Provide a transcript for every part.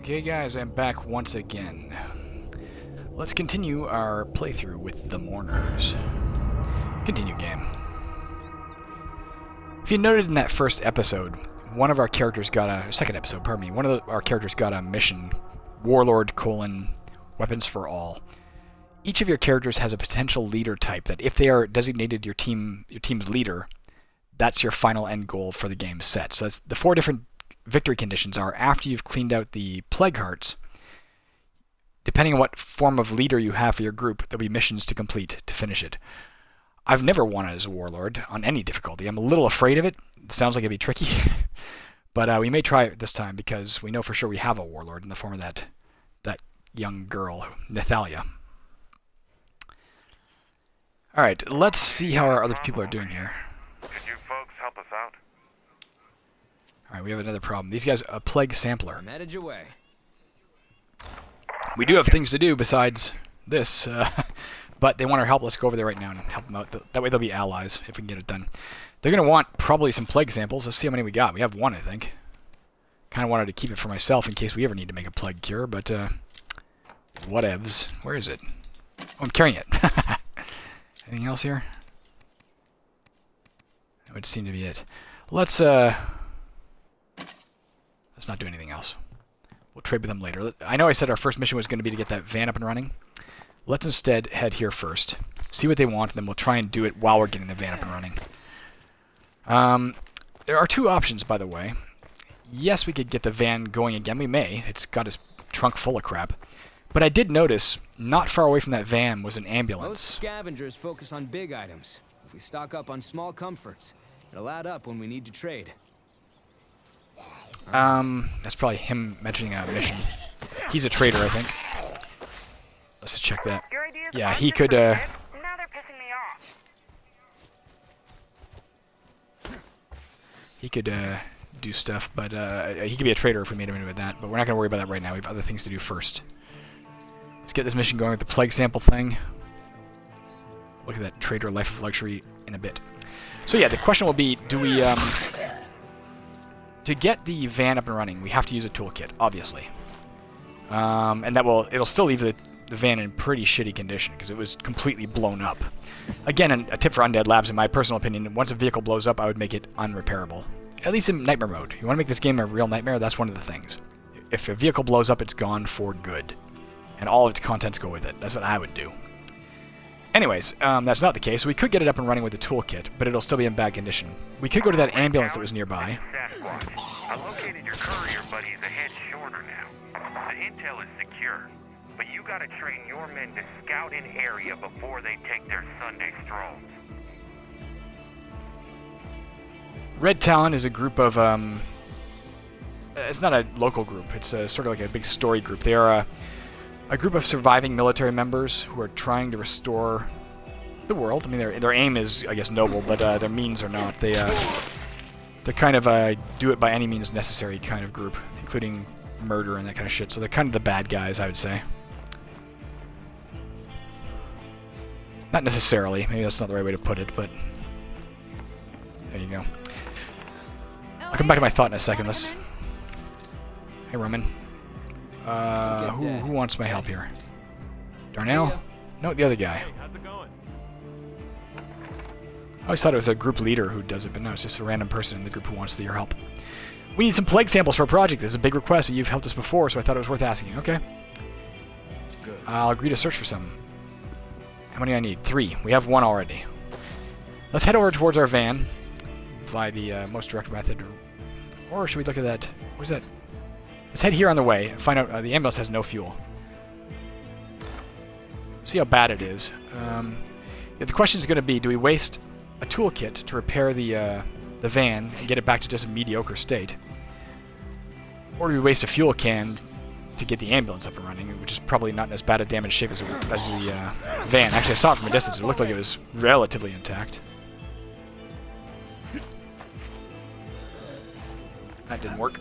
Okay guys, I'm back once again. Let's continue our playthrough with the Mourners. Continue game. If you noted in that first episode, one of our characters got a... second episode, pardon me. One of our characters got a mission, Warlord: Weapons for All. Each of your characters has a potential leader type that if they are designated your team's leader, that's your final end goal for the game set. So that's the 4 different victory conditions are after you've cleaned out the Plague Hearts. Depending on what form of leader you have for your group, there'll be missions to complete to finish it. I've never won as a Warlord on any difficulty. I'm a little afraid of it. It sounds like it'd be tricky. But we may try it this time because we know for sure we have a Warlord in the form of that young girl, Nathalia. Alright, let's see how our other people are doing here. Could you folks help us out? Alright, we have another problem. These guys, a plague sampler. I'm headed your way. We do have things to do besides this, but they want our help. Let's go over there right now and help them out. That way they'll be allies if we can get it done. They're going to want probably some plague samples. Let's see how many we got. We have 1, I think. Kind of wanted to keep it for myself in case we ever need to make a plague cure, but whatevs. Where is it? Oh, I'm carrying it. Anything else here? That would seem to be it. Let's not do anything else. We'll trade with them later. I know I said our first mission was going to be to get that van up and running. Let's instead head here first. See what they want, and then we'll try and do it while we're getting the van up and running. There are 2 options, by the way. Yes, we could get the van going again. We may. It's got its trunk full of crap. But I did notice, not far away from that van was an ambulance. Most scavengers focus on big items. If we stock up on small comforts, it'll add up when we need to trade. That's probably him mentioning a mission. He's a trader, I think. Let's just check that. Yeah, he could, Now they're pissing me off. he could, do stuff, but, he could be a trader if we made him into that, but we're not going to worry about that right now. We have other things to do first. Let's get this mission going with the plague sample thing. Look at that trader life of luxury in a bit. So yeah, the question will be, do we, to get the van up and running, we have to use a toolkit, obviously. And it'll still leave the van in pretty shitty condition, because it was completely blown up. Again, a tip for Undead Labs, in my personal opinion, once a vehicle blows up, I would make it unrepairable. At least in Nightmare mode. You want to make this game a real nightmare, that's one of the things. If a vehicle blows up, it's gone for good. And all of its contents go with it. That's what I would do. Anyways, that's not the case. We could get it up and running with the toolkit, but it'll still be in bad condition. We could go to that ambulance that was nearby. I located your courier, but he's a head shorter now. The intel is secure, but you gotta train your men to scout an area before they take their Sunday strolls. Red Talon is a group of, it's not a local group. It's sort of like a big story group. They are a group of surviving military members who are trying to restore the world. I mean, their aim is, I guess, noble, but their means are not. They're kind of a do it by any means necessary kind of group, including murder and that kind of shit. So they're kind of the bad guys, I would say. Not necessarily. Maybe that's not the right way to put it, but there you go. I'll come back to my thought in a second. Hey, Roman. Who wants my help here? Darnell? No, the other guy. Hey, how's it going? I always thought it was a group leader who does it, but no, it's just a random person in the group who wants your help. We need some plague samples for a project. This is a big request, but you've helped us before, so I thought it was worth asking. Okay. Good. I'll agree to search for some. How many I need? 3. We have 1 already. Let's head over towards our van via the most direct method. Or should we look at that? Where's that? Let's head here on the way and find out the ambulance has no fuel. See how bad it is. The question is going to be, do we waste a toolkit to repair the van and get it back to just a mediocre state? Or do we waste a fuel can to get the ambulance up and running, which is probably not in as bad a damaged shape as the van. Actually, I saw it from a distance. It looked like it was relatively intact. That didn't work.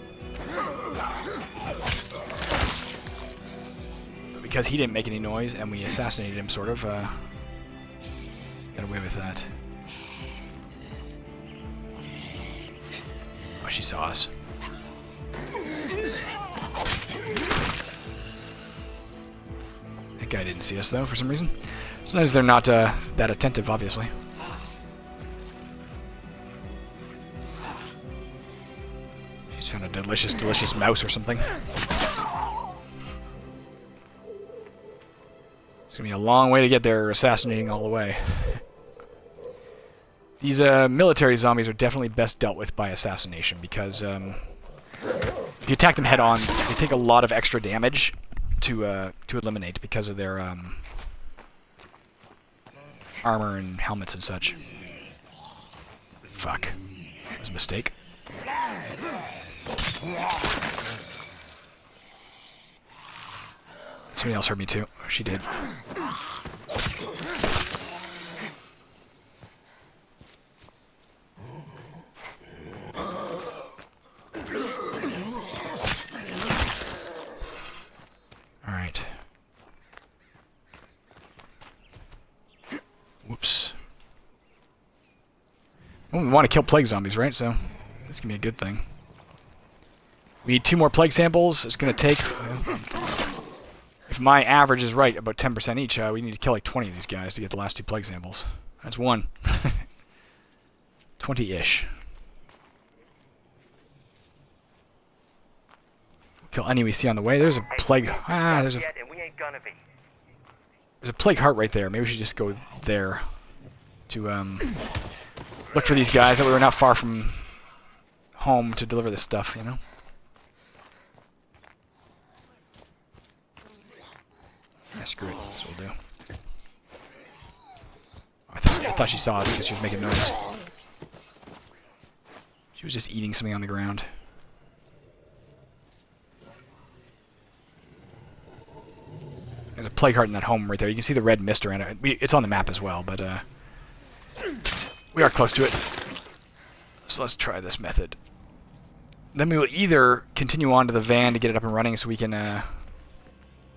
Because he didn't make any noise and we assassinated him, sort of, got away with that. Oh, she saw us. guy didn't see us, though, for some reason. Sometimes they're not that attentive, obviously. She's found a delicious, delicious mouse or something. It's gonna be a long way to get there, assassinating all the way. These military zombies are definitely best dealt with by assassination, because if you attack them head on, they take a lot of extra damage to eliminate because of their armor and helmets and such. Fuck. That was a mistake. Somebody else heard me too. She did. Alright. Whoops. Well, we want to kill plague zombies, right? So this can be a good thing. We need 2 more plague samples. It's going to take... if my average is right, about 10% each, we need to kill like 20 of these guys to get the last 2 plague samples. That's 1. 20-ish. Kill any we see on the way. There's a plague... there's a plague heart right there. Maybe we should just go there to look for these guys. That way we're not far from home to deliver this stuff, you know? Yeah, screw it. That's what we'll do. I thought she saw us because she was making noise. She was just eating something on the ground. There's a plague heart in that home right there. You can see the red mist around it. It's on the map as well, but we are close to it. So let's try this method. Then we will either continue on to the van to get it up and running so we can,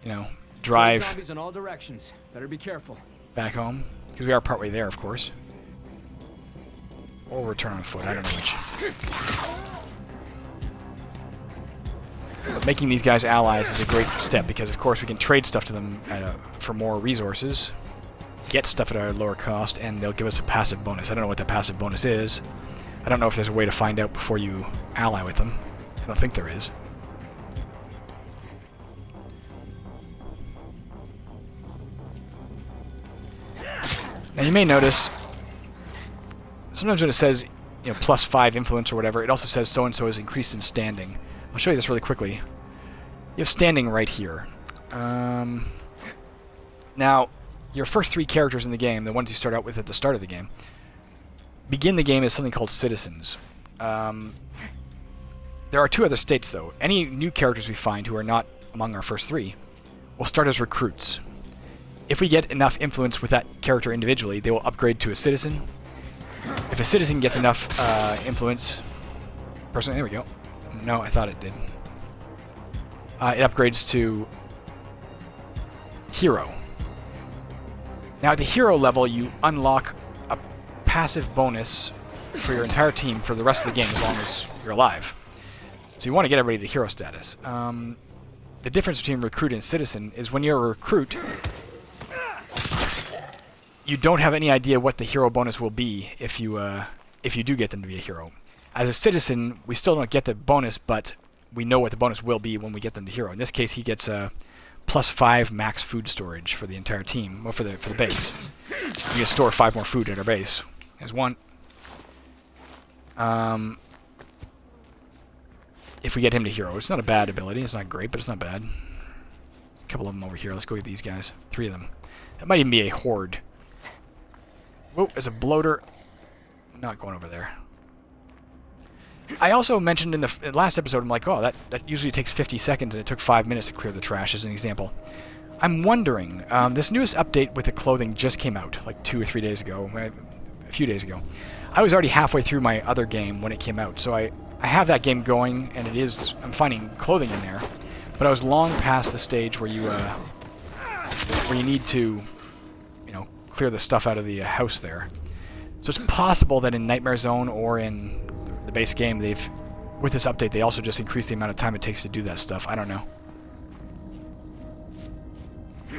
you know, drive zombies in all directions. Better be careful. Back home, because we are partway there, of course. Or return on foot. I don't know which. But making these guys allies is a great step because, of course, we can trade stuff to them for more resources, get stuff at a lower cost, and they'll give us a passive bonus. I don't know what the passive bonus is. I don't know if there's a way to find out before you ally with them. I don't think there is. Now you may notice, sometimes when it says, you know, +5 influence or whatever, it also says so-and-so is increased in standing. I'll show you this really quickly. You have standing right here. Now, your first 3 characters in the game, the ones you start out with at the start of the game, begin the game as something called citizens. There are 2 other states, though. Any new characters we find who are not among our first 3 will start as recruits. If we get enough influence with that character individually, they will upgrade to a citizen. If a citizen gets enough influence... Personally, there we go. No, I thought it did. It upgrades to hero. Now, at the hero level, you unlock a passive bonus for your entire team for the rest of the game as long as you're alive. So you want to get everybody to hero status. The difference between recruit and citizen is when you're a recruit, you don't have any idea what the hero bonus will be if you do get them to be a hero. As a citizen, we still don't get the bonus, but we know what the bonus will be when we get them to hero. In this case, he gets a +5 max food storage for the entire team, well, for the base. You can store 5 more food at our base. There's 1. If we get him to hero, it's not a bad ability. It's not great, but it's not bad. There's a couple of them over here. Let's go get these guys. 3 of them. That might even be a horde. Whoa, there's a bloater. I'm not going over there. I also mentioned in the last episode, I'm like, oh, that usually takes 50 seconds, and it took 5 minutes to clear the trash, as an example. I'm wondering, this newest update with the clothing just came out, like 2 or 3 days ago, a few days ago. I was already halfway through my other game when it came out, so I have that game going, and I'm finding clothing in there, but I was long past the stage where you need to, you know, clear the stuff out of the house there. So it's possible that in Nightmare Zone or in the base game, with this update, they also just increased the amount of time it takes to do that stuff. I don't know.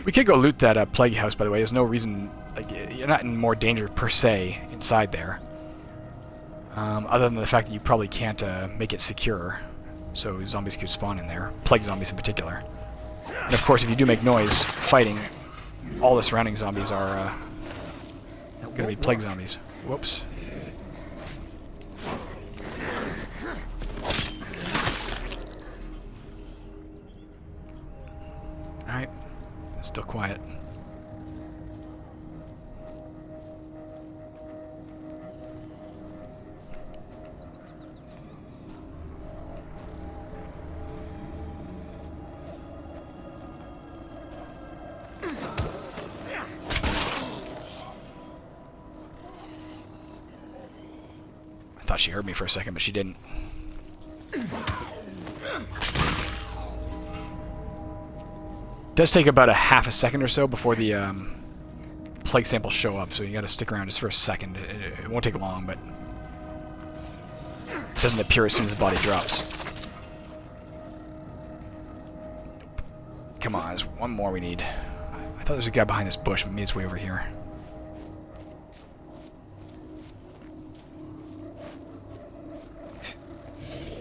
We could go loot that plague house, by the way. There's no reason... Like, you're not in more danger, per se, inside there. Other than the fact that you probably can't make it secure. So zombies could spawn in there. Plague zombies in particular. And of course, if you do make noise fighting, all the surrounding zombies are going to be plague zombies. Whoops. Alright. Still quiet. I thought she heard me for a second, but she didn't. Does take about a half a second or so before the plague samples show up, so you gotta stick around just for a second. It won't take long, but it doesn't appear as soon as the body drops. Nope. Come on, there's one more we need. I thought there was a guy behind this bush, but maybe it's way over here.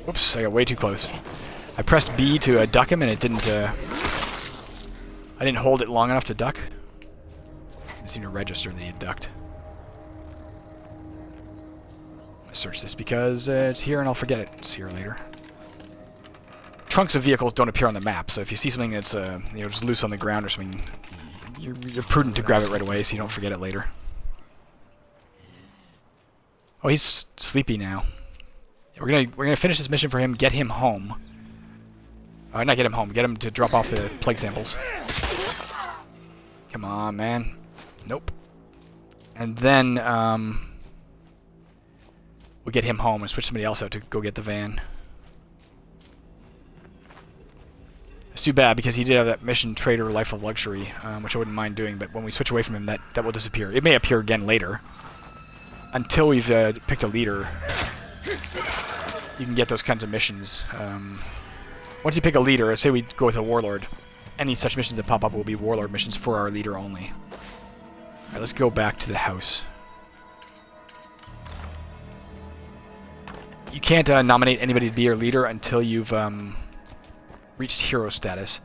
Whoops, I got way too close. I pressed B to duck him, and it didn't, I didn't hold it long enough to duck. It seemed to register that he had ducked. I'm gonna search this because it's here and I'll forget it. It's here later. Trunks of vehicles don't appear on the map, so if you see something that's, you know, just loose on the ground or something, you're prudent to grab it right away so you don't forget it later. Oh, he's sleepy now. We're gonna finish this mission for him, get him home. Not get him home, get him to drop off the plague samples. Come on, man. Nope. And then, we'll get him home and switch somebody else out to go get the van. It's too bad because he did have that mission Trader Life of Luxury, which I wouldn't mind doing, but when we switch away from him, that will disappear. It may appear again later. Until we've picked a leader, you can get those kinds of missions. Once you pick a leader, say we go with a warlord, any such missions that pop up will be warlord missions for our leader only. Alright, let's go back to the house. You can't nominate anybody to be your leader until you've reached hero status.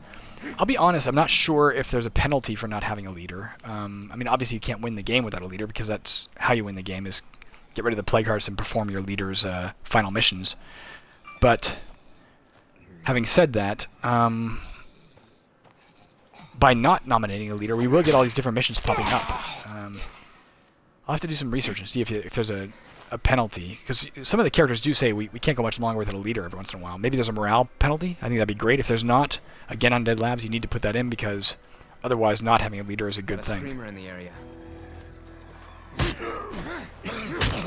I'll be honest, I'm not sure if there's a penalty for not having a leader. I mean, obviously you can't win the game without a leader, because that's how you win the game, is get rid of the plague hearts and perform your leader's final missions. But having said that, by not nominating a leader, we will get all these different missions popping up. I'll have to do some research and see if there's a penalty, because some of the characters do say we can't go much longer without a leader every once in a while. Maybe there's a morale penalty. I think that'd be great. If there's not, again on Dead Labs, you need to put that in, because otherwise not having a leader is a good thing. Screamer in the area.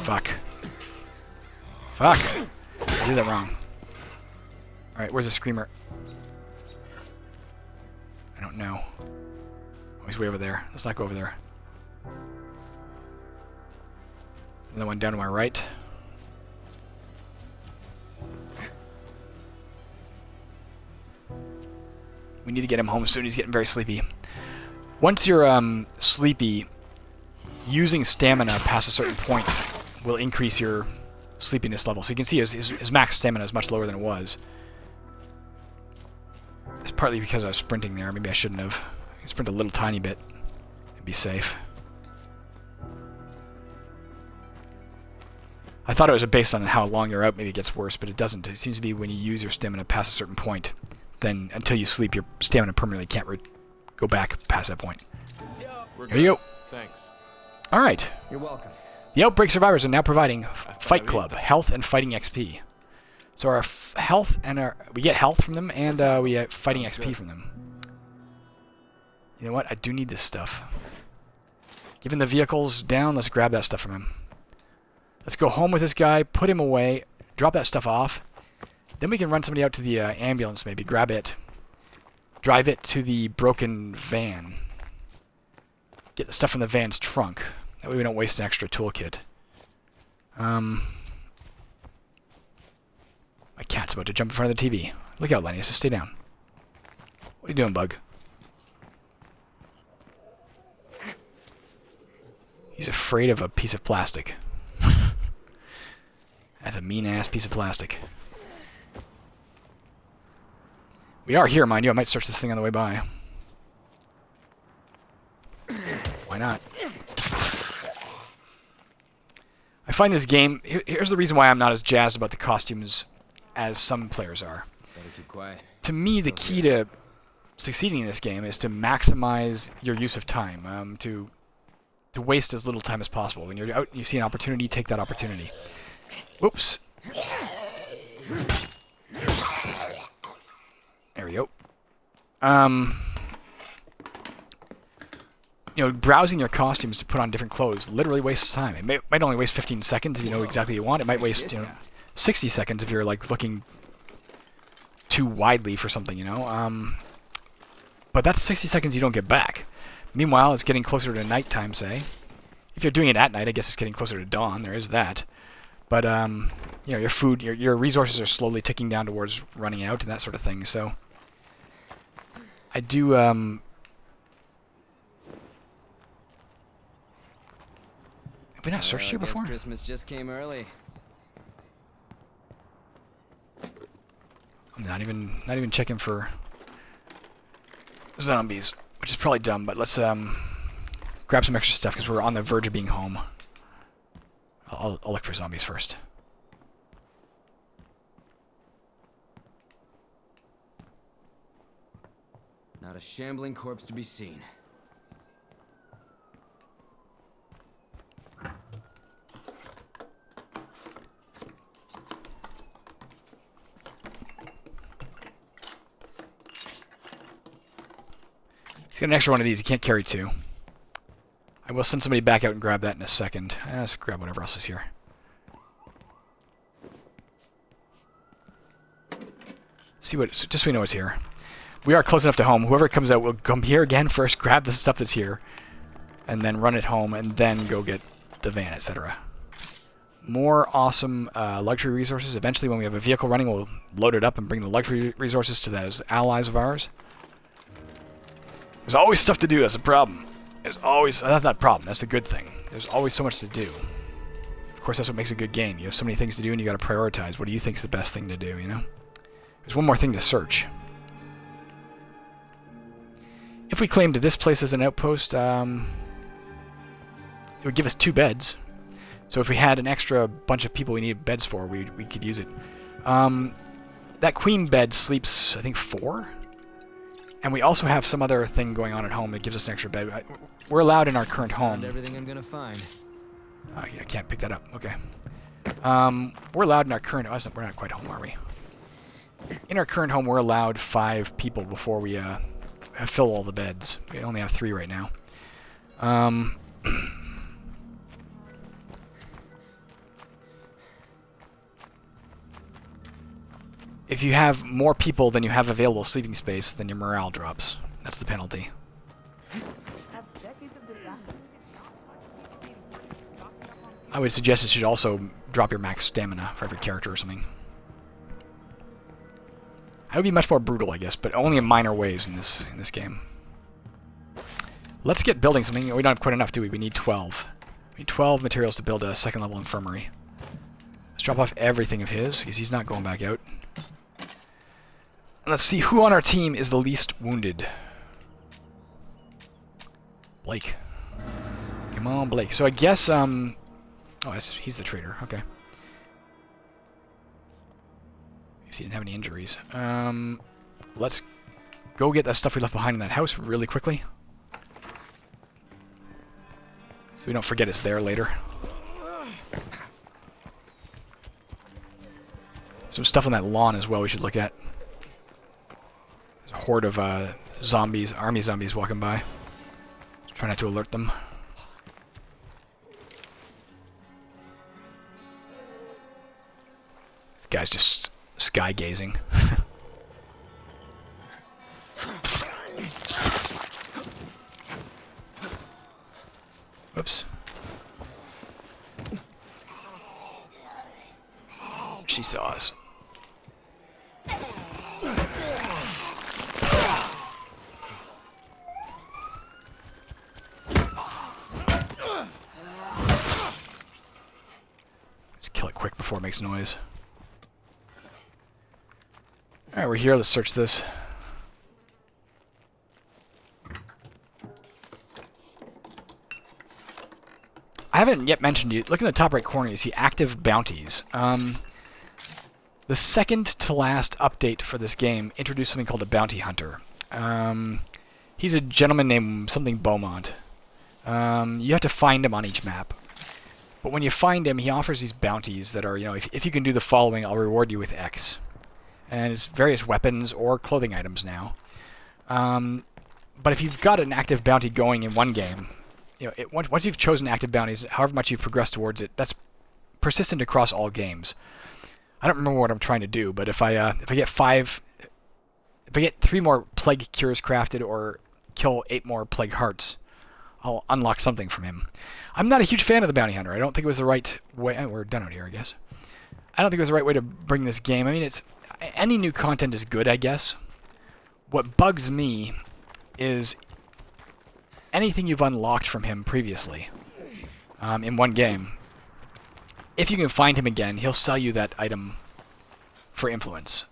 Fuck. Fuck! I did that wrong. Alright, where's the screamer? I don't know. Oh, he's way over there. Let's not go over there. Another one down to my right. We need to get him home soon. He's getting very sleepy. Once you're sleepy, using stamina past a certain point will increase your sleepiness level. So you can see his max stamina is much lower than it was. It's partly because I was sprinting there. Maybe I shouldn't have. I can sprint a little tiny bit and be safe. I thought it was based on how long you're out, maybe it gets worse, but it doesn't. It seems to be when you use your stamina past a certain point, then until you sleep, your stamina permanently can't go back past that point. Here you go. Thanks. All right. You're welcome. The Outbreak survivors are now providing Fight Club, health and fighting XP. So our health and we get health from them, and we get fighting XP from them. You know what? I do need this stuff. Given the vehicles down, let's grab that stuff from him. Let's go home with this guy, put him away, drop that stuff off. Then we can run somebody out to the ambulance, maybe, grab it, drive it to the broken van. Get the stuff from the van's trunk. That way we don't waste an extra toolkit. My cat's about to jump in front of the TV. Look out, Lenny. Just stay down. What are you doing, bug? He's afraid of a piece of plastic. That's a mean-ass piece of plastic. We are here, mind you. I might search this thing on the way by. Why not? I find this game... Here's the reason why I'm not as jazzed about the costumes as some players are. Better keep quiet. To me, the key to succeeding in this game is to maximize your use of time, to waste as little time as possible. When you're out and you see an opportunity, take that opportunity. Whoops. There we go. You know, browsing your costumes to put on different clothes literally wastes time. It might only waste 15 seconds if you know exactly what you want. It might waste, 60 seconds if you're like looking too widely for something, you know. But that's 60 seconds you don't get back. Meanwhile, it's getting closer to nighttime, say. If you're doing it at night, I guess it's getting closer to dawn. There is that. But you know, your food, your resources are slowly ticking down towards running out and that sort of thing. So I do. Have we not searched here before? Christmas just came early. I'm not even checking for zombies, which is probably dumb. But let's grab some extra stuff because we're on the verge of being home. I'll look for zombies first. Not a shambling corpse to be seen. He's got an extra one of these. You can't carry two. I will send somebody back out and grab that in a second. Let's grab whatever else is here. See what? Just so we know it's here. We are close enough to home. Whoever comes out will come here again first, grab the stuff that's here, and then run it home, and then go get the van, etc. More awesome luxury resources. Eventually, when we have a vehicle running, we'll load it up and bring the luxury resources to those allies of ours. There's always stuff to do. That's a problem. There's always... that's not a problem. That's the good thing. There's always so much to do. Of course, that's what makes a good game. You have so many things to do, and you got to prioritize. What do you think is the best thing to do, you know? There's one more thing to search. If we claimed this place as an outpost, it would give us 2 beds. So if we had an extra bunch of people we needed beds for, we could use it. That queen bed sleeps, I think, 4? And we also have some other thing going on at home that gives us an extra bed. We're allowed in our current home. Found everything I'm gonna find. I can't pick that up. Okay. We're allowed in our current... Oh, we're not quite home, are we? In our current home, we're allowed 5 people before we fill all the beds. We only have 3 right now. If you have more people than you have available sleeping space, then your morale drops. That's the penalty. I would suggest it should also drop your max stamina for every character or something. I would be much more brutal, I guess, but only in minor ways in this game. Let's get building something. We don't have quite enough, do we? We need 12. We need 12 materials to build a 2nd level infirmary. Let's drop off everything of his, because he's not going back out. Let's see who on our team is the least wounded. Blake. Come on, Blake. So I guess, oh, he's the traitor. Okay. I guess he didn't have any injuries. Let's go get that stuff we left behind in that house really quickly. So we don't forget it's there later. Some stuff on that lawn as well we should look at. There's a horde of zombies, army zombies walking by. Just try not to alert them. This guy's just sky gazing. Whoops. She saw us. before it makes noise. Alright, we're here. Let's search this. I haven't yet mentioned you. Look in the top right corner, you see active bounties. The second to last update for this game introduced something called a bounty hunter. He's a gentleman named something Beaumont. You have to find him on each map. But when you find him, he offers these bounties that are, you know, if you can do the following, I'll reward you with X. And it's various weapons or clothing items now. But if you've got an active bounty going in one game, you know, once you've chosen active bounties, however much you've progressed towards it, that's persistent across all games. I don't remember what I'm trying to do, but if I get 3 more plague cures crafted or kill 8 more plague hearts, I'll unlock something from him. I'm not a huge fan of the bounty hunter. I don't think it was the right way. We're done out here, I guess. I don't think it was the right way to bring this game. I mean, any new content is good, I guess. What bugs me is anything you've unlocked from him previously in one game. If you can find him again, he'll sell you that item for influence.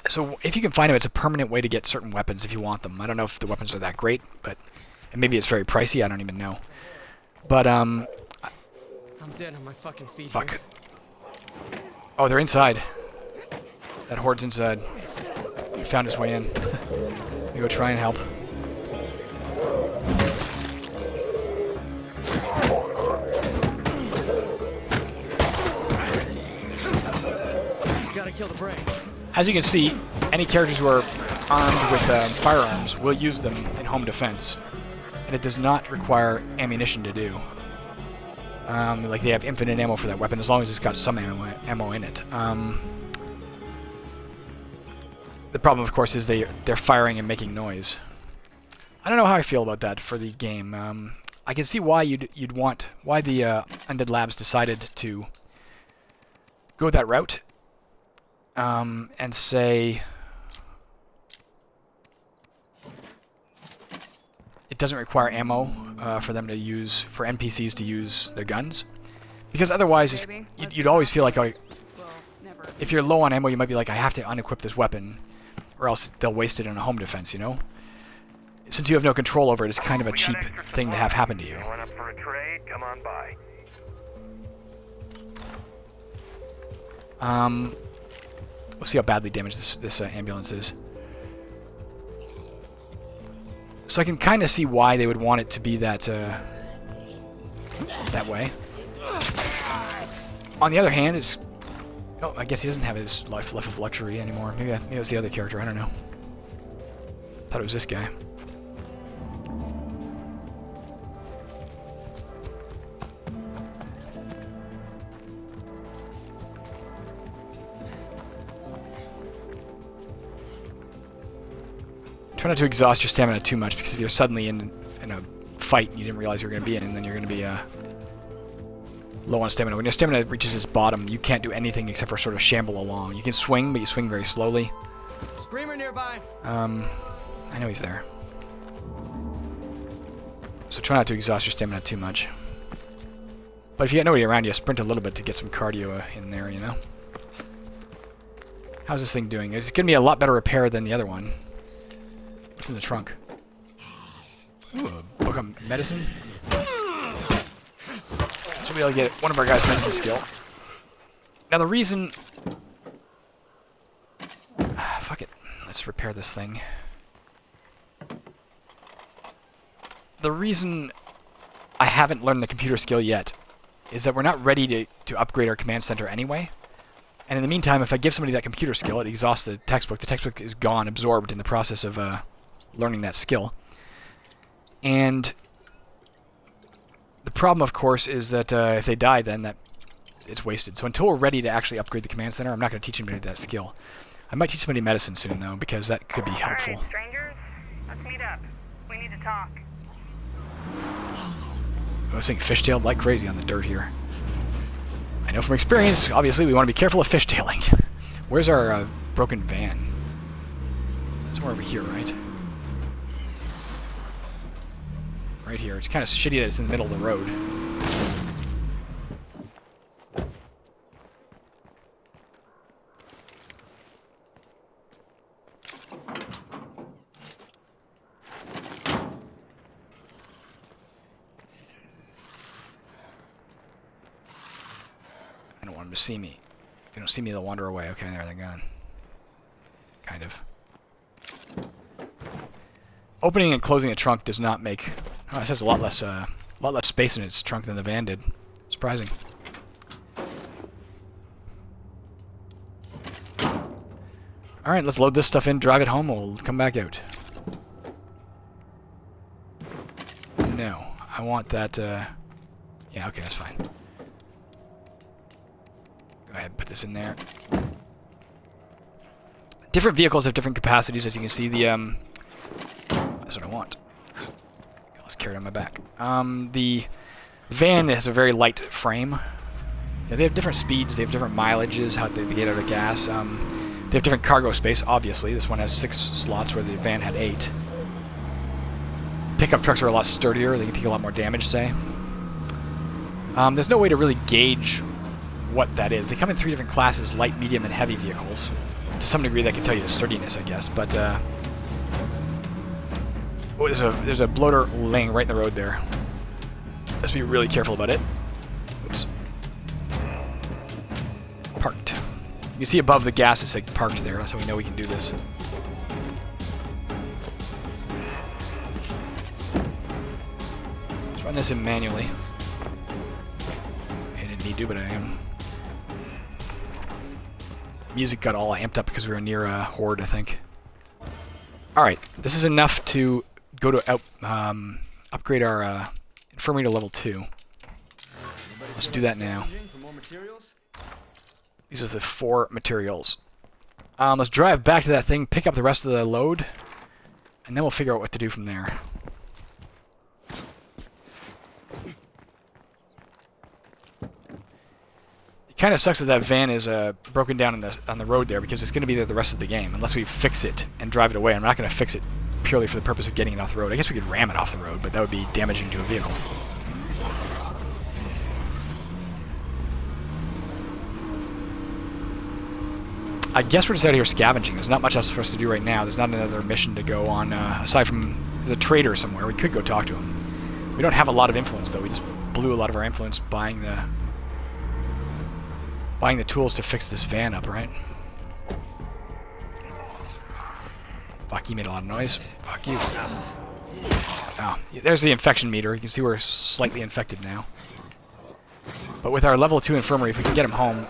So if you can find him, it's a permanent way to get certain weapons if you want them. I don't know if the weapons are that great, but and maybe it's very pricey. I don't even know. But I'm dead on my fucking feet. fuck. Here. Oh, they're inside. That horde's inside. He found his way in. Let me go try and help. Gotta kill the brain. As you can see, any characters who are armed with firearms will use them in home defense, and it does not require ammunition to do. Like they have infinite ammo for that weapon as long as it's got some ammo in it. The problem, of course, is they're firing and making noise. I don't know how I feel about that for the game. I can see why why the Undead Labs decided to go that route. And say it doesn't require ammo for them to use, for NPCs to use their guns, because otherwise you'd always feel like if you're low on ammo, you might be like, I have to unequip this weapon, or else they'll waste it in a home defense. You know, since you have no control over it, it's kind of a cheap thing to have happen to you. Anyone up for a trade? Come on by. We'll see how badly damaged this ambulance is. So I can kind of see why they would want it to be that that way. On the other hand, it's... Oh, I guess he doesn't have his life of luxury anymore. Maybe it was the other character. I don't know. Thought it was this guy. Try not to exhaust your stamina too much, because if you're suddenly in a fight and you didn't realize you were going to be in, then you're going to be low on stamina. When your stamina reaches its bottom, you can't do anything except for sort of shamble along. You can swing, but you swing very slowly. Screamer nearby. I know he's there. So try not to exhaust your stamina too much. But if you got nobody around you, sprint a little bit to get some cardio in there, you know? How's this thing doing? It's going to be a lot better repair than the other one. What's in the trunk? Ooh, a book of medicine. So we'll get one of our guys' medicine skill. Now the reason... fuck it. Let's repair this thing. The reason I haven't learned the computer skill yet is that we're not ready to upgrade our command center anyway. And in the meantime, if I give somebody that computer skill, it exhausts the textbook. The textbook is gone, absorbed in the process of learning that skill. And the problem, of course, is that if they die, then it's wasted. So until we're ready to actually upgrade the command center, I'm not going to teach anybody that skill. I might teach somebody medicine soon, though, because that could be helpful. All right, strangers, let's meet up. We need to talk. I was saying fishtailed like crazy on the dirt here. I know from experience, obviously, we want to be careful of fishtailing. Where's our broken van? Somewhere over here, right? Right here. It's kind of shitty that it's in the middle of the road. them to see me. If they don't see me, they'll wander away. Okay, there they're gone. Kind of. Opening and closing a trunk does not make... Oh, this has a lot less space in its trunk than the van did. Surprising. Alright, let's load this stuff in, drive it home, we'll come back out. No, I want that, yeah, okay, that's fine. Go ahead, put this in there. Different vehicles have different capacities, as you can see. That's what I want. Let's carry it on my back. The van has a very light frame. Yeah, they have different speeds, they have different mileages, how they get out of gas. They have different cargo space, obviously. This one has 6 slots where the van had 8. Pickup trucks are a lot sturdier, they can take a lot more damage, say. There's no way to really gauge what that is. They come in 3 different classes, light, medium, and heavy vehicles. To some degree that can tell you the sturdiness, I guess, but oh, there's a bloater laying right in the road there. Let's be really careful about it. Oops. Parked. You can see above the gas it's like parked there, so we know we can do this. Let's run this in manually. I didn't need to, but I am. Music got all amped up because we were near a horde, I think. Alright, this is enough to go to upgrade our infirmary to level 2. Let's do that now. These are the 4 materials. Let's drive back to that thing, pick up the rest of the load, and then we'll figure out what to do from there. It kind of sucks that that van is broken down on the road there, because it's going to be there the rest of the game, unless we fix it and drive it away. I'm not going to fix it purely for the purpose of getting it off the road. I guess we could ram it off the road, but that would be damaging to a vehicle. I guess we're just out here scavenging. There's not much else for us to do right now. There's not another mission to go on, aside from there's a trader somewhere. We could go talk to him. We don't have a lot of influence, though. We just blew a lot of our influence buying the tools to fix this van up, right? Fuck, you made a lot of noise. Fuck you. Oh, there's the infection meter. You can see we're slightly infected now. But with our level 2 infirmary, if we can get him home...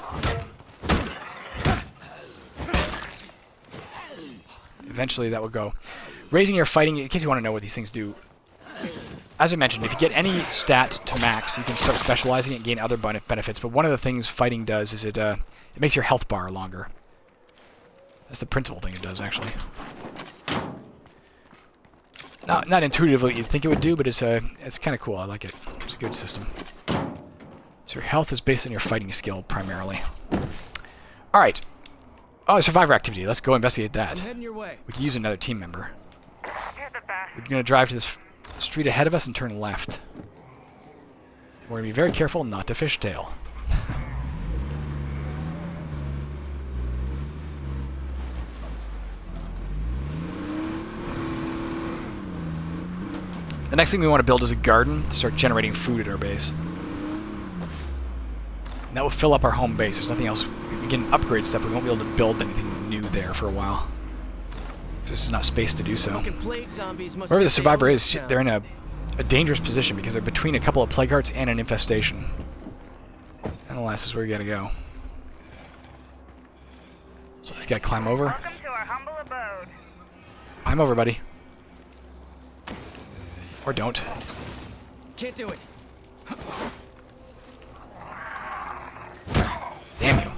Eventually that will go. Raising your fighting, in case you want to know what these things do. As I mentioned, if you get any stat to max, you can start specializing and gain other benefits. But one of the things fighting does is it makes your health bar longer. That's the principal thing it does, actually. Not intuitively what you'd think it would do, but it's kind of cool. I like it. It's a good system. So your health is based on your fighting skill, primarily. Alright. Oh, survivor activity. Let's go investigate that. I'm heading your way. We could use another team member. You're the best. We're going to drive to this street ahead of us and turn left. We're going to be very careful not to fishtail. The next thing we want to build is a garden to start generating food at our base. And that will fill up our home base. There's nothing else. We can upgrade stuff. We won't be able to build anything new there for a while. There's just not space to do so. Wherever the survivor is, they're in a dangerous position because they're between a couple of plague hearts and an infestation. Nonetheless, is where you gotta go. So let's gotta climb over. Welcome to our humble abode. Climb over, buddy. Or don't. Can't do it. Damn you.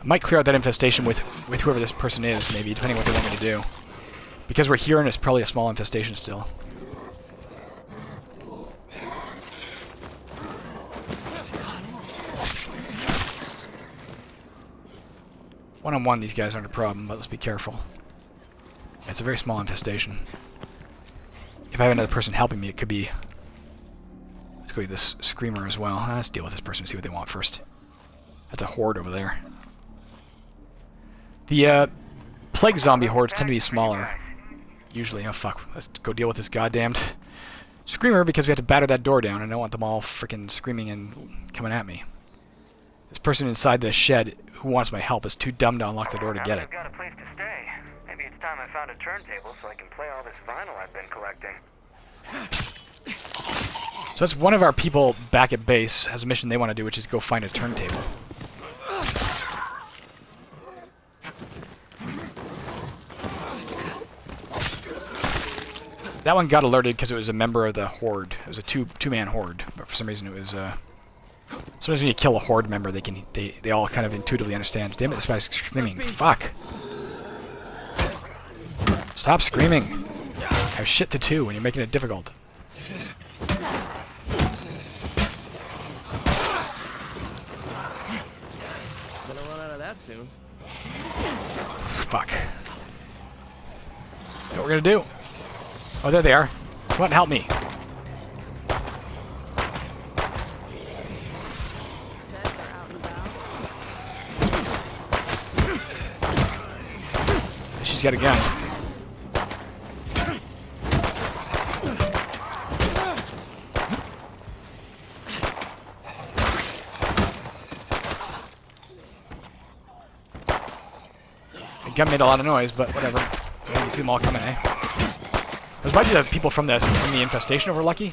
I might clear out that infestation with whoever this person is, maybe, depending on what they want me to do. Because we're here and it's probably a small infestation still. One-on-one, these guys aren't a problem, but let's be careful. Yeah, it's a very small infestation. If I have another person helping me, it could be... Let's go with this screamer as well. Let's deal with this person and see what they want first. That's a horde over there. The plague zombie hordes tend to be smaller. Usually. Oh fuck. Let's go deal with this goddamned Screamer, because we have to batter that door down, and I don't want them all freaking screaming and coming at me. This person inside the shed who wants my help is too dumb to unlock the door to get it. I've got a place to stay. Maybe it's time I found a turntable so I can play all this vinyl I've been collecting. So that's one of our people back at base has a mission they want to do, which is go find a turntable. That one got alerted because it was a member of the horde. It was a two-man horde, but for some reason it was. Sometimes when you kill a horde member, they all kind of intuitively understand. Damn it! This guy's screaming. Fuck! Stop screaming! I have shit to do when you're making it difficult. Gonna run out of that soon. Fuck. What we're gonna do? Oh, there they are. Come on, help me. She's got a gun. The gun made a lot of noise, but whatever. Yeah, you see them all coming, eh? Those might be the people from the infestation if we're lucky.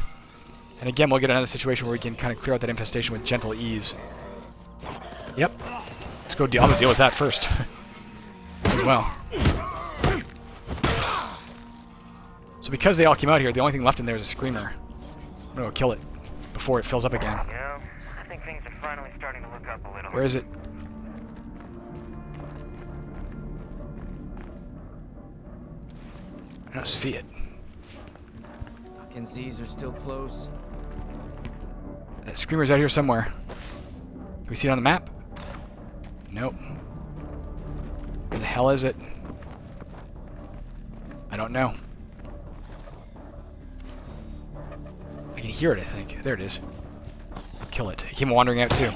And again, we'll get another situation where we can kind of clear out that infestation with gentle ease. Yep. Let's go deal. I'm gonna deal with that first. As well. So because they all came out here, the only thing left in there is a screamer. I'm gonna go kill it before it fills up again. Yeah, I think things are finally starting to look up a little. Where is it? I don't see it. Fucking Z's are still close. That screamer's out here somewhere. Do we see it on the map? Nope. Where the hell is it? I don't know. I can hear it, I think. There it is. Kill it. It came wandering out too.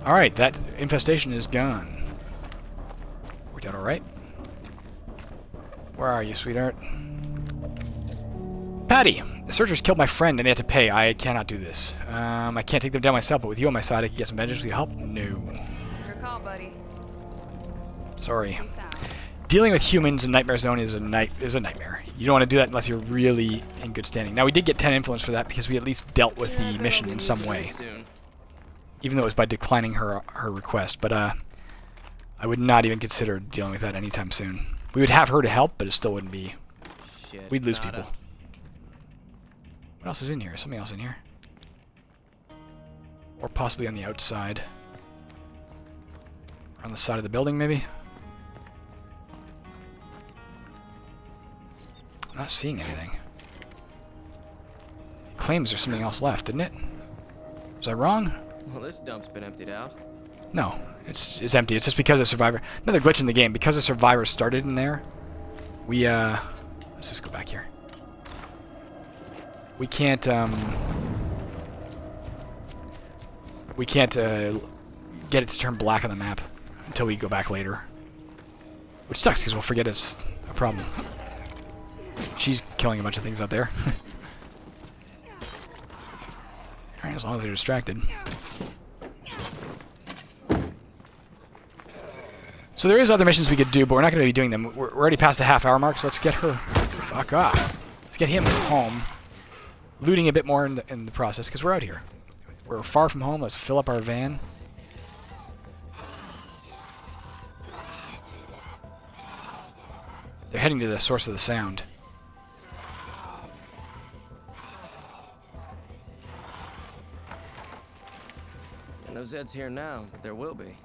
Alright, that infestation is gone. Worked out alright. Where are you, sweetheart? Patty! The searchers killed my friend and they had to pay. I cannot do this. I can't take them down myself, but with you on my side, I can get some vengeance. Will you help? No. Your call, buddy. Sorry. Peace out. Dealing with humans in Nightmare Zone is a nightmare. You don't want to do that unless you're really in good standing. Now, we did get 10 influence for that because we at least dealt with the mission in some way. Even though it was by declining her request. But I would not even consider dealing with that anytime soon. We would have her to help, but it still wouldn't be. Shit, We'd lose people. What else is in here? Something else in here? Or possibly on the outside. Or on the side of the building, maybe? I'm not seeing anything. It claims there's something else left, didn't it? Was I wrong? Well, this dump's been emptied out. No, it's empty. It's just because a survivor. Another glitch in the game. Because a survivor started in there, we let's just go back here. We can't get it to turn black on the map until we go back later, which sucks because we'll forget it's a problem. She's killing a bunch of things out there. Alright, as long as they're distracted. So there is other missions we could do, but we're not going to be doing them. We're already past the half-hour mark, so let's get her. Fuck off. Let's get him home. Looting a bit more in the process, because we're out here. We're far from home. Let's fill up our van. They're heading to the source of the sound. No Zed's here now, but there will be.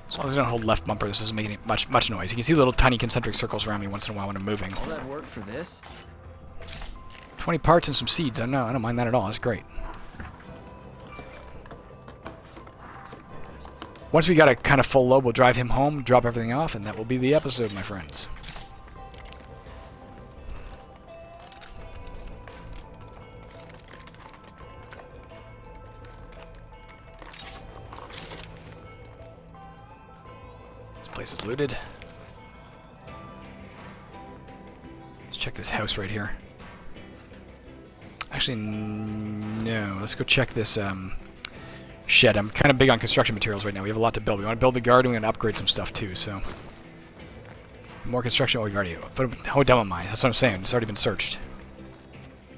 As long as I don't hold left bumper, this doesn't make any much noise. You can see little tiny concentric circles around me once in a while when I'm moving. All that work for this? 20 parts and some seeds. I don't mind that at all. That's great. Once we got a kind of full load, we'll drive him home, drop everything off, and that will be the episode, my friends. Place is looted. Let's check this house right here. Actually, no. Let's go check this shed. I'm kind of big on construction materials right now. We have a lot to build. We want to build the guard, and we want to upgrade some stuff too, so... More construction. Oh, we already... How dumb am I? That's what I'm saying. It's already been searched.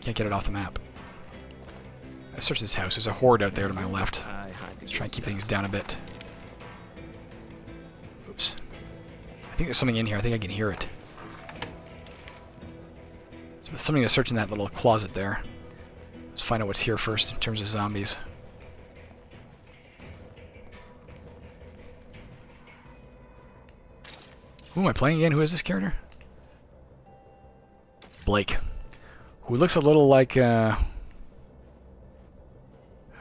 Can't get it off the map. Let's search this house. There's a horde out there to my left. Let's try and keep things down a bit. Oops. I think there's something in here. I think I can hear it. So there's something to search in that little closet there. Let's find out what's here first in terms of zombies. Who am I playing again? Who is this character? Blake. Who looks a little like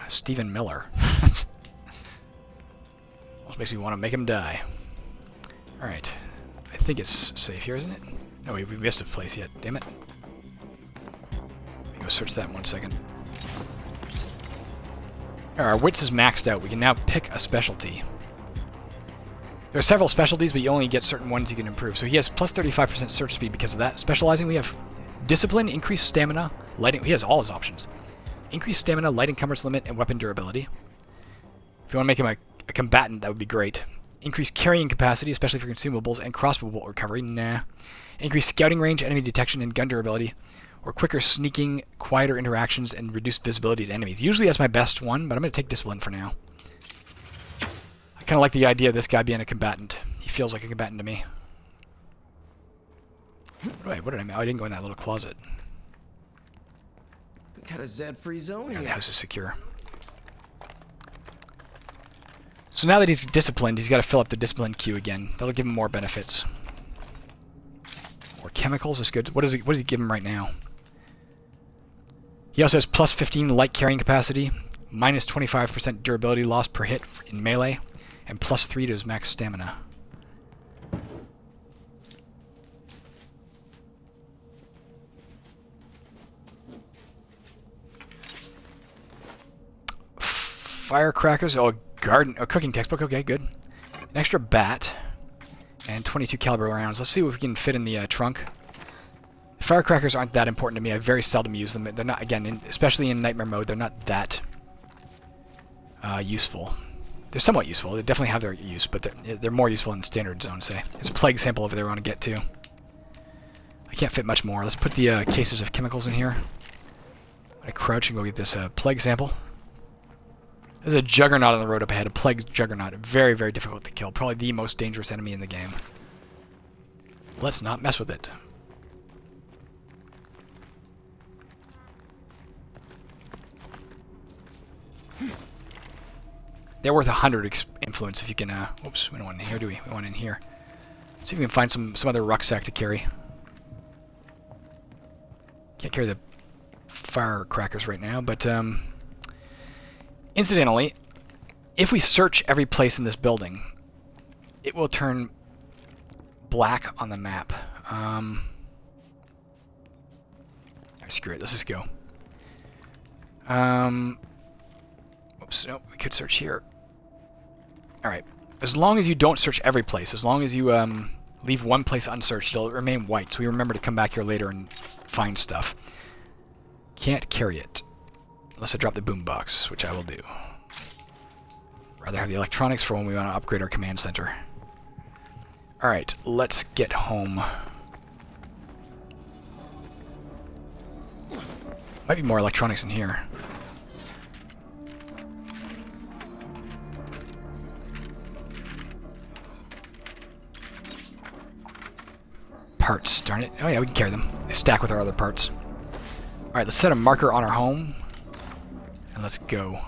Stephen Miller. Almost makes me want to make him die. Alright. I think it's safe here, isn't it? No, we missed a place yet. Damn it. Let me go search that in 1 second. Our wits is maxed out. We can now pick a specialty. There are several specialties, but you only get certain ones you can improve. So he has plus 35% search speed because of that. Specializing, we have discipline, increased stamina, lighting. He has all his options. Increased stamina, light encumbrance limit, and weapon durability. If you want to make him a combatant, that would be great. Increased carrying capacity, especially for consumables, and crossbow bolt recovery. Nah. Increased scouting range, enemy detection, and gun durability. Or quicker sneaking, quieter interactions, and reduced visibility to enemies. Usually that's my best one, but I'm going to take discipline for now. I kind of like the idea of this guy being a combatant. He feels like a combatant to me. Wait, what did I mean? Oh, I didn't go in that little closet. We got a Z-free zone here. The house is secure. So now that he's disciplined, he's got to fill up the discipline queue again. That'll give him more benefits. More chemicals is good. What does he give him right now? He also has plus 15 light carrying capacity, minus 25% durability loss per hit in melee, and plus 3 to his max stamina. Firecrackers. Oh, cooking textbook. Okay, good. An extra bat and 22 caliber rounds. Let's see what we can fit in the trunk. Firecrackers aren't that important to me. I very seldom use them. They're not, again, especially in nightmare mode, they're not that useful. They're somewhat useful. They definitely have their use, but they're more useful in the standard zone, say. There's a plague sample over there I want to get to. I can't fit much more. Let's put the cases of chemicals in here. I'm going to crouch and go get this plague sample. There's a juggernaut on the road up ahead. A plague juggernaut. Very, very difficult to kill. Probably the most dangerous enemy in the game. Let's not mess with it. They're worth 100 influence if you can, oops, we don't want in here, do we? We want in here. See if we can find some other rucksack to carry. Can't carry the firecrackers right now, but, incidentally, if we search every place in this building, it will turn black on the map. Screw it, let's just go. Oops, no, we could search here. Alright. As long as you don't search every place, as long as you leave one place unsearched, it'll remain white, so we remember to come back here later and find stuff. Can't carry it. Unless I drop the boombox, which I will do. Rather have the electronics for when we want to upgrade our command center. Alright, let's get home. Might be more electronics in here. Parts, darn it. Oh yeah, we can carry them. They stack with our other parts. Alright, let's set a marker on our home. And let's go.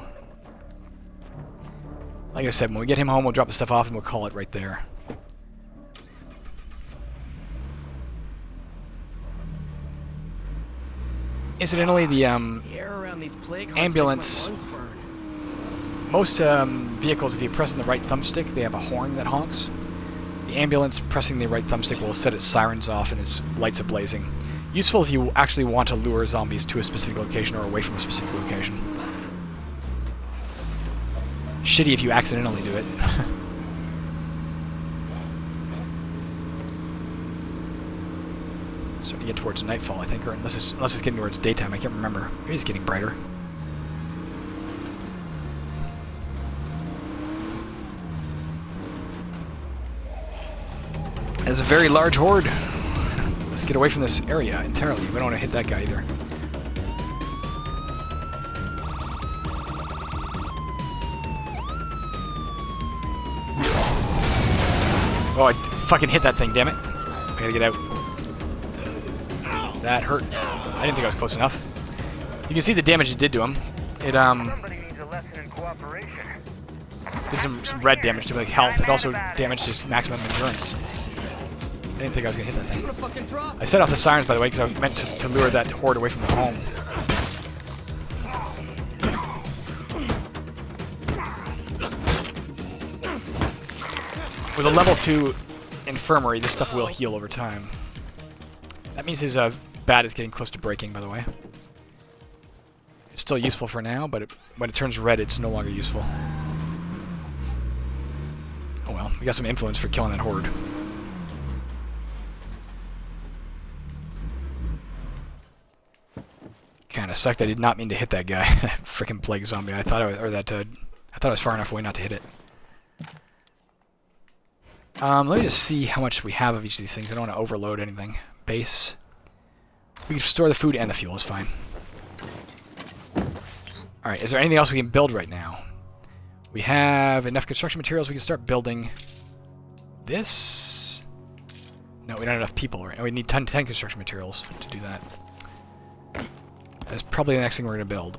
Like I said, when we get him home, we'll drop the stuff off and we'll call it right there. Incidentally, the ambulance... Most vehicles, if you press on the right thumbstick, they have a horn that honks. The ambulance, pressing the right thumbstick, will set its sirens off and its lights ablazing. Useful if you actually want to lure zombies to a specific location or away from a specific location. Shitty if you accidentally do it. get towards nightfall, I think, or unless it's getting towards daytime. I can't remember. Maybe it's getting brighter. There's a very large horde. Let's get away from this area entirely. We don't want to hit that guy either. Oh, I fucking hit that thing, damn it. I gotta get out. That hurt. I didn't think I was close enough. You can see the damage it did to him. It, Somebody needs a lesson in cooperation. did some red damage to him, like health. It also damaged his maximum endurance. I didn't think I was gonna hit that thing. I set off the sirens, by the way, because I meant to lure that horde away from the home. With a level 2 infirmary, this stuff will heal over time. That means his bat is getting close to breaking, by the way. It's still useful for now, but when it turns red, it's no longer useful. Oh well, we got some influence for killing that horde. Kind of sucked. I did not mean to hit that guy. That freaking plague zombie. I thought I was far enough away not to hit it. Let me just see how much we have of each of these things. I don't want to overload anything. Base. We can store the food and the fuel. It's fine. Alright, is there anything else we can build right now? We have enough construction materials. We can start building this. No, we don't have enough people right now. We need 10 construction materials to do that. That's probably the next thing we're going to build.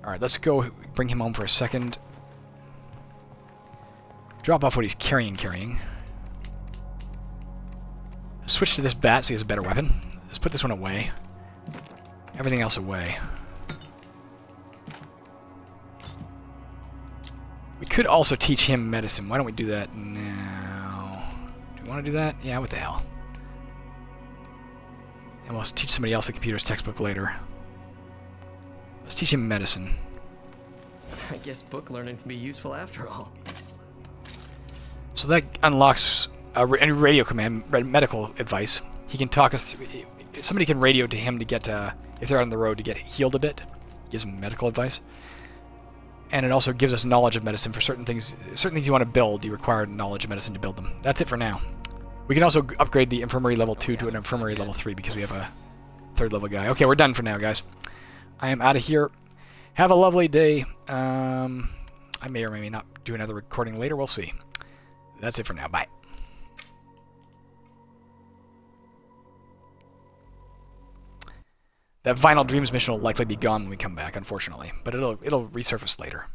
Alright, let's go bring him home for a second. Drop off what he's carrying. Switch to this bat so he has a better weapon. Let's put this one away. Everything else away. We could also teach him medicine. Why don't we do that now? Do we want to do that? Yeah, what the hell. And we'll teach somebody else the computer's textbook later. Let's teach him medicine. I guess book learning can be useful after all. So that unlocks a radio command, medical advice. He can talk us through. Somebody can radio to him to get, if they're on the road, to get healed a bit. Gives him medical advice. And it also gives us knowledge of medicine for certain things. Certain things you want to build, you require knowledge of medicine to build them. That's it for now. We can also upgrade the infirmary level 2 to an infirmary level 3 because we have a 3rd level guy. Okay, we're done for now, guys. I am out of here. Have a lovely day. I may or may not do another recording later. We'll see. That's it for now. Bye. That Vinyl Dreams mission will likely be gone when we come back, unfortunately. But it'll resurface later.